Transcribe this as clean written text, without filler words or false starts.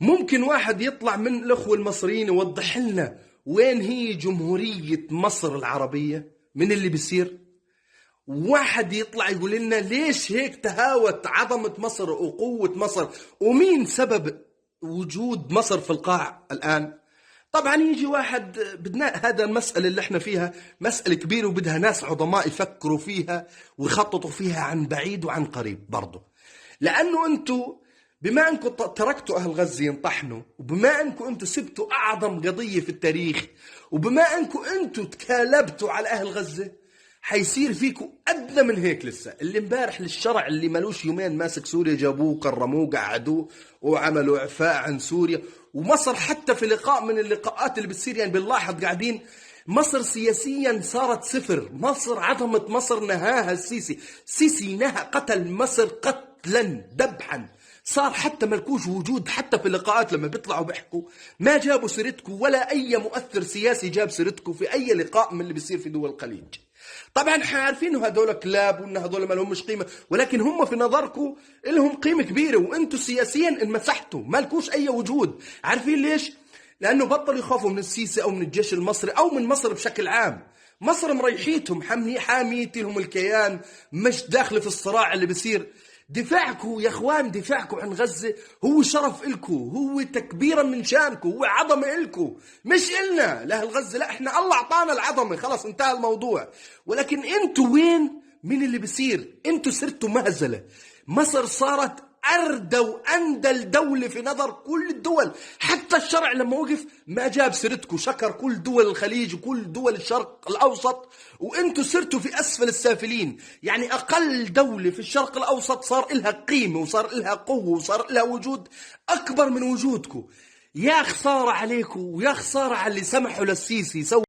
ممكن واحد يطلع من الأخوة المصريين يوضح لنا وين هي جمهورية مصر العربية من اللي بيصير؟ واحد يطلع يقول لنا ليش هيك تهاوت عظمة مصر وقوة مصر، ومين سبب وجود مصر في القاع الآن؟ طبعا يجي واحد بدنا هذا المسألة اللي احنا فيها مسألة كبيرة وبدها ناس عظماء يفكروا فيها ويخططوا فيها عن بعيد وعن قريب برضه، لأنه أنتوا بما أنكم تركتوا أهل غزة ينطحنوا، وبما أنكم أنتوا سبتوا أعظم قضية في التاريخ، وبما أنكم أنتوا تكالبتوا على أهل غزة، حيصير فيكم أدنى من هيك. لسه اللي امبارح للشرع اللي مالوش يومين ماسك سوريا جابوه كرموه قعدوه وعملوا إعفاء عن سوريا. ومصر حتى في لقاء من اللقاءات اللي بتصير يعني بنلاحظ قاعدين مصر سياسيا صارت صفر. مصر عظمة مصر نهاها السيسي نهى قتل مصر قتلا ذبحا، صار حتى ملكوش وجود. حتى في اللقاءات لما بيطلعوا بيحكوا ما جابوا سيرتكم، ولا أي مؤثر سياسي جاب سيرتكم في أي لقاء من اللي بيصير في دول الخليج. طبعا احنا عارفين انه هذول كلاب وان هذول ما لهمش قيمه، ولكن هم في نظركم لهم قيمه كبيره، وانتم سياسيا انمسحتوا ما لكوش اي وجود. عارفين ليش؟ لانه بطلوا يخافوا من السيسي او من الجيش المصري او من مصر بشكل عام. مصر مريحيتهم، حاميتي لهم الكيان، مش داخله في الصراع اللي بيصير. دفاعكم يا اخوان، دفاعكم عن غزة هو شرف إلكم، هو تكبيرا من شانكم، هو عظمة إلكم، مش إلنا لأهل غزة. لا، احنا الله أعطانا العظمة، خلاص انتهى الموضوع. ولكن انتوا وين من اللي بيصير؟ انتوا صرتوا مهزلة. مصر صارت أردى وأندل دولة في نظر كل الدول. حتى الشرع لما وقف ما جاب سيرتكم، شكر كل دول الخليج وكل دول الشرق الأوسط، وانتوا صرتوا في أسفل السافلين. يعني أقل دولة في الشرق الأوسط صار إلها قيمة وصار إلها قوة وصار إلها وجود أكبر من وجودكم. يا خسارة عليكم ويا خسارة على اللي سمحوا للسيسي